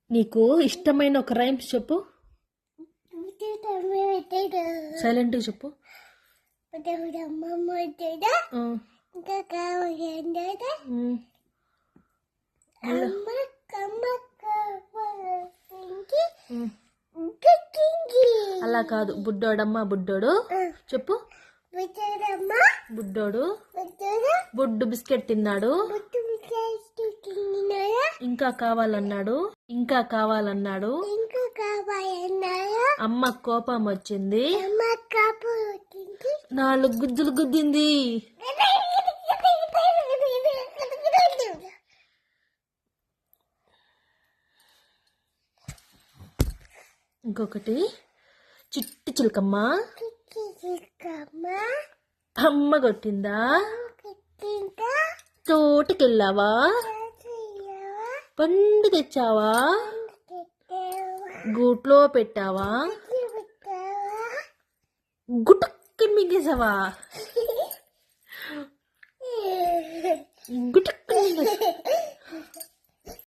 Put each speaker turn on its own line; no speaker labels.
నీకు ఇష్టమైన ఒక రైమ్స్ చెప్పు. సైలెంట్గా చెప్పు. అలా కాదు, బుడ్డోడమ్మ బుడ్డోడు చెప్పు. బుడ్డోడు బుడ్డు బిస్కెట్ తిన్నాడు, ఇంకా కావాలన్నాడు, ఇంకా కావాలన్నాడు, అమ్మ కోపం వచ్చింది, 4 గుజ్జులు గుద్దింది. ఇంకొకటి, చిట్టి చిలకమ్మ అమ్మ కొట్టిందా, తోటకెళ్ళావా, పండు తెచ్చావా, గూట్లో పెట్టావా, గుటక్కని మింగేసావా, గుటక్